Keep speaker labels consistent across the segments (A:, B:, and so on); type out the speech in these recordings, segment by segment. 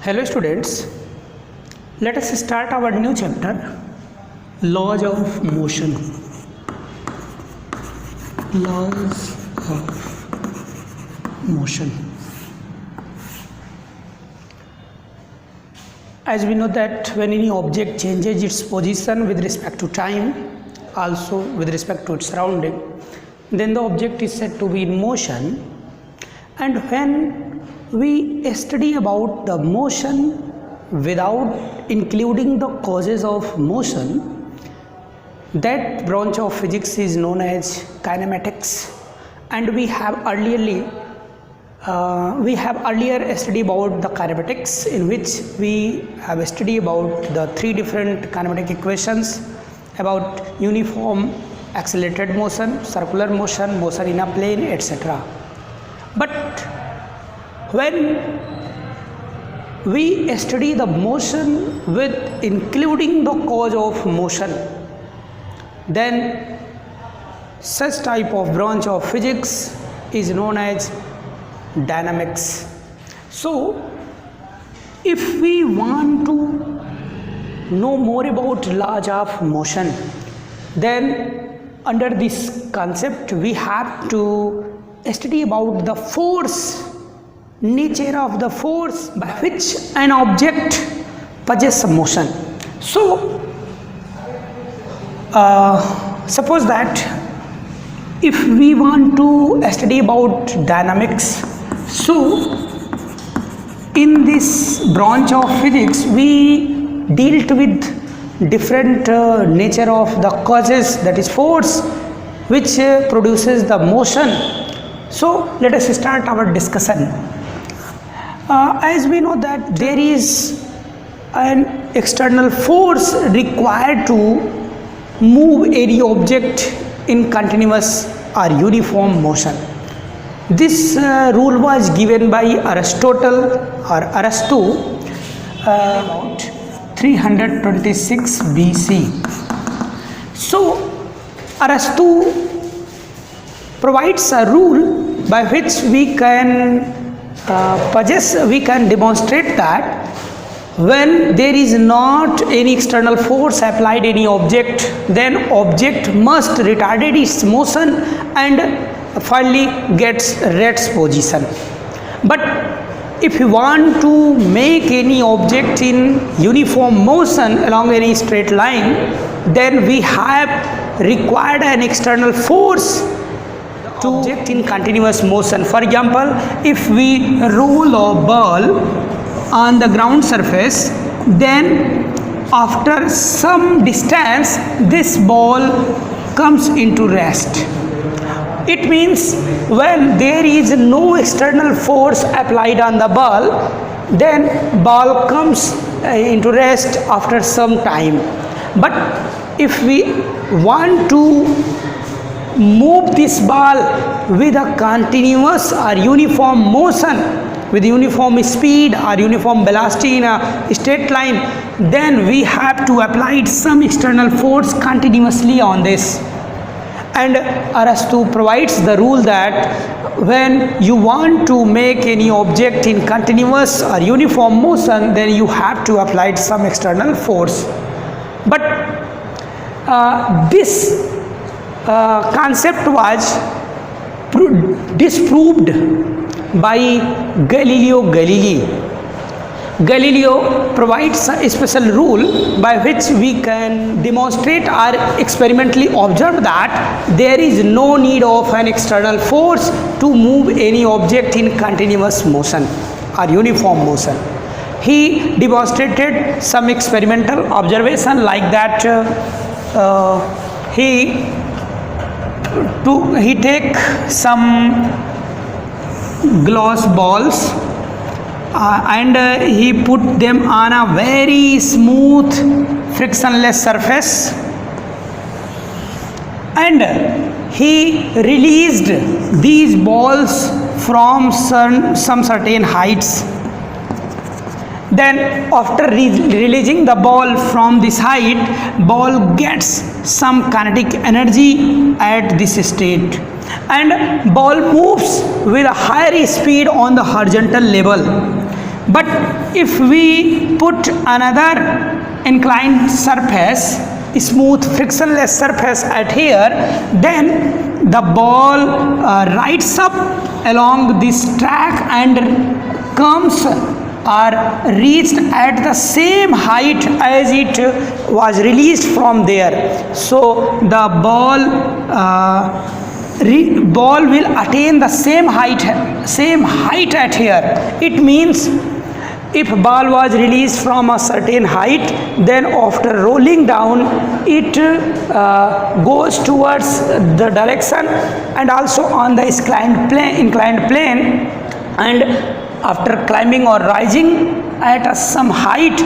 A: Hello students, let us start our new chapter, Laws of Motion. Laws of Motion. As we know that when any object changes its position with respect to time, also with respect to its surrounding, then the object is said to be in motion. And when we study about the motion without including the causes of motion, that branch of physics is known as kinematics. And we have earlier studied about the kinematics, in which we have studied about the three different kinematic equations about uniform accelerated motion, circular motion, motion in a plane, etc. But when we study the motion with including the cause of motion, then such type of branch of physics is known as dynamics. So if we want to know more about laws of motion, then under this concept we have to study about the force, nature of the force by which an object possesses motion. So suppose that if we want to study about dynamics, so in this branch of physics we dealt with different nature of the causes, that is force, which produces the motion. So let us start our discussion. As we know that there is an external force required to move any object in continuous or uniform motion. This rule was given by Aristotle or Arastu about 326 BC. So Arastu provides a rule by which we can demonstrate that when there is not any external force applied any object, then object must retard its motion and finally gets rest position. But if you want to make any object in uniform motion along any straight line, then we have required an external force to object in continuous motion. For example, if we roll a ball on the ground surface, then after some distance this ball comes into rest. It means when there is no external force applied on the ball, then ball comes into rest after some time. But if we want to move this ball with a continuous or uniform motion, with uniform speed or uniform velocity in a straight line, then we have to apply some external force continuously on this. And Arastu provides the rule that when you want to make any object in continuous or uniform motion, then you have to apply some external force. But this concept was disproved by Galileo Galilei. Galileo provides a special rule by which we can demonstrate or experimentally observe that there is no need of an external force to move any object in continuous motion or uniform motion. He demonstrated some experimental observation like that. He take some glass balls and he put them on a very smooth frictionless surface, and he released these balls from some certain heights. Then after releasing the ball from this height, ball gets some kinetic energy at this state, and ball moves with a higher speed on the horizontal level. But if we put another inclined surface, smooth frictionless surface at here, then the ball rides up along this track and comes or reached at the same height as it was released from there. So the ball will attain the same height at here. It means if ball was released from a certain height, then after rolling down it goes towards the direction and also on the inclined plane, and after climbing or rising at some height,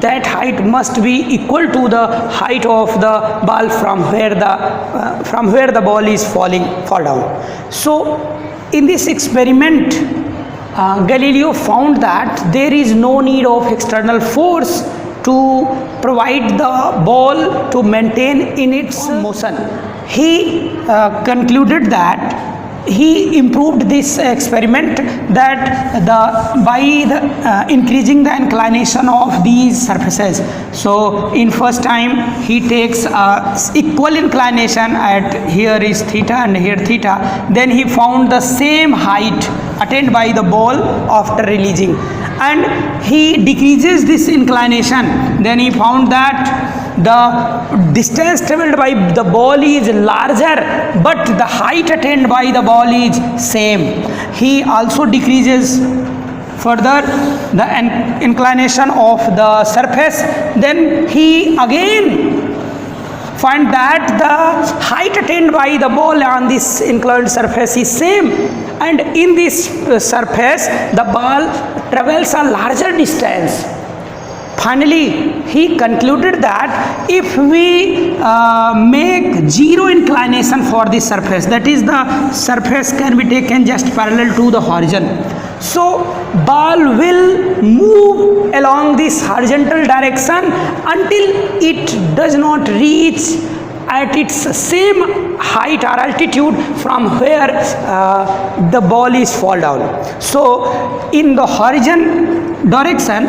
A: that height must be equal to the height of the ball from where the ball is fall down. So in this experiment, Galileo found that there is no need of external force to provide the ball to maintain in its motion. He concluded that he improved this experiment that by increasing the inclination of these surfaces. So in first time he takes equal inclination at here is theta and here theta, then he found the same height attained by the ball after releasing, and he decreases this inclination, then he found that the distance traveled by the ball is larger but the height attained by the ball is same. He also decreases further the inclination of the surface, then he again find that the height attained by the ball on this inclined surface is same, and in this surface the ball travels a larger distance. Finally, he concluded that if we make zero inclination for this surface, that is the surface can be taken just parallel to the horizon, so ball will move along this horizontal direction until it does not reach at its same height or altitude from where the ball is fall down. So in the horizon direction,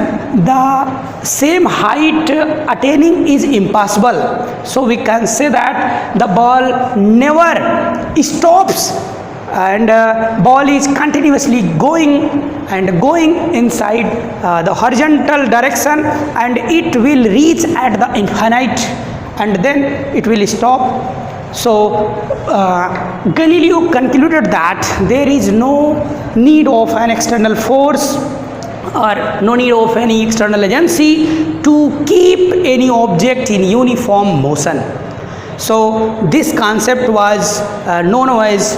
A: the same height attaining is impossible. So we can say that the ball never stops, and ball is continuously going inside the horizontal direction, and it will reach at the infinite and then it will stop. So Galileo concluded that there is no need of an external force or no need of any external agency to keep any object in uniform motion. So this concept was known as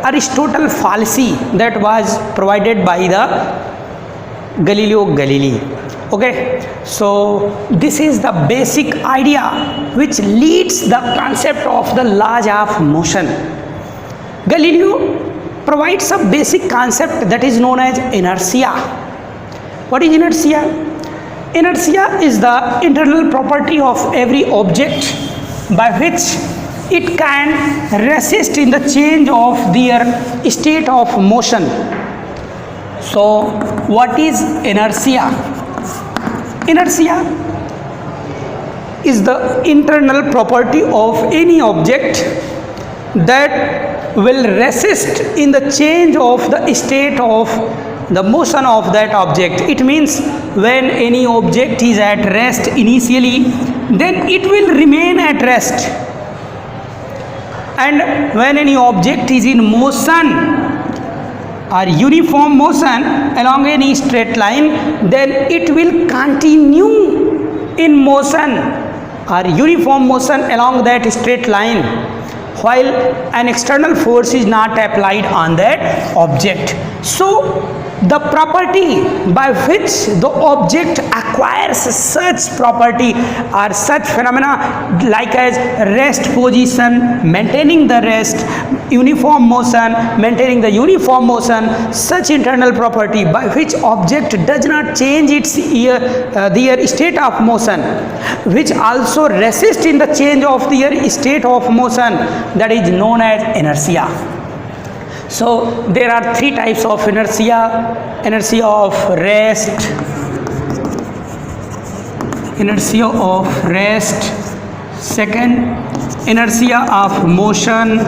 A: Aristotle fallacy, that was provided by the Galileo Galilei. Okay, so this is the basic idea which leads the concept of the laws of motion. Galileo provides a basic concept that is known as inertia. What is inertia? Inertia is the internal property of every object by which it can resist in the change of their state of motion. So what is inertia? Inertia is the internal property of any object that will resist in the change of the state of the motion of that object. It means when any object is at rest initially, then it will remain at rest, and when any object is in motion or uniform motion along any straight line, then it will continue in motion or uniform motion along that straight line while an external force is not applied on that object. So the property by which the object acquires such property or such phenomena like as rest position, maintaining the rest, uniform motion, maintaining the uniform motion, such internal property by which object does not change its their state of motion, which also resist in the change of their state of motion, that is known as inertia. So there are three types of inertia: inertia of rest, second inertia of motion,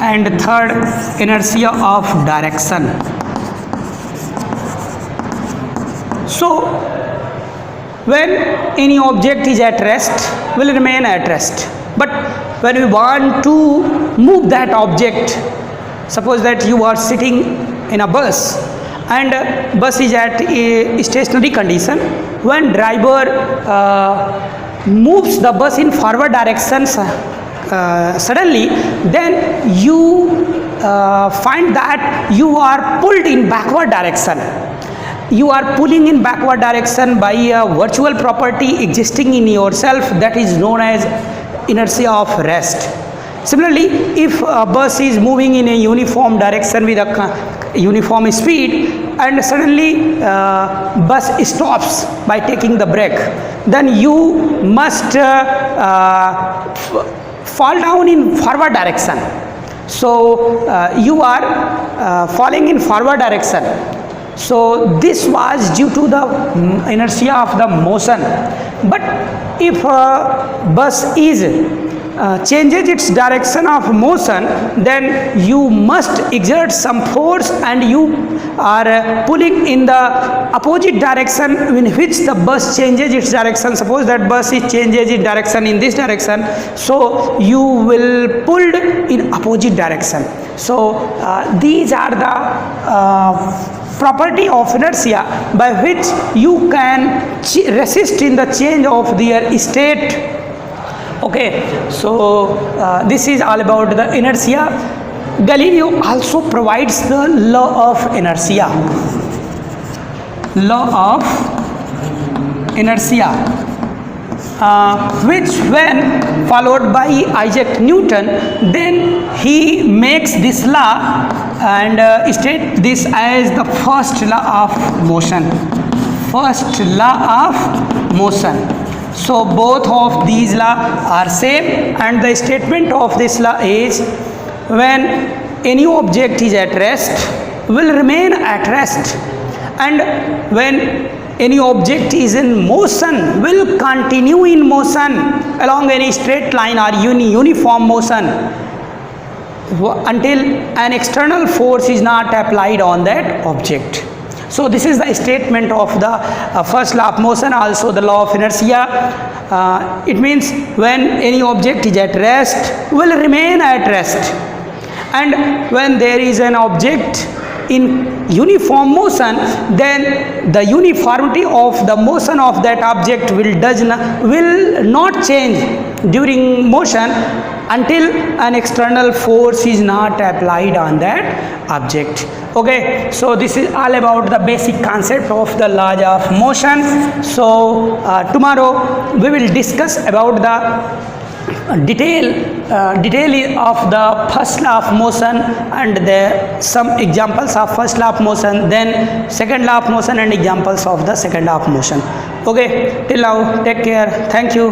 A: and third inertia of direction. So when any object is at rest, will remain at rest, but when we want to move that object, suppose that you are sitting in a bus and bus is at a stationary condition. When driver moves the bus in forward direction suddenly, then you find that you are pulled in backward direction. You are pulling in backward direction by a virtual property existing in yourself, that is known as inertia of rest. Similarly, if a bus is moving in a uniform direction with a uniform speed and suddenly bus stops by taking the brake, then you must fall down in forward direction. So you are falling in forward direction. So this was due to the inertia of the motion. But if a bus is changes its direction of motion, then you must exert some force and you are pulling in the opposite direction in which the bus changes its direction. Suppose that bus is changes its direction in this direction, so you will pulled in opposite direction. So these are the property of inertia by which you can resist in the change of their state. Okay, so this is all about the inertia. Galileo also provides the law of inertia. Which when followed by Isaac Newton, then he makes this law and state this as the first law of motion. So both of these laws are same, and the statement of this law is when any object is at rest, will remain at rest, and when any object is in motion, will continue in motion along any straight line or uniform motion until an external force is not applied on that object. So this is the statement of the first law of motion, also the law of inertia. It means when any object is at rest, will remain at rest, and when there is an object in uniform motion, then the uniformity of the motion of that object will not change during motion until an external force is not applied on that object. Okay, so this is all about the basic concept of the laws of motion. So tomorrow we will discuss about the detail of the first law of motion and some examples of first law of motion, then second law of motion and examples of the second law of motion. Okay, till now, take care. Thank you.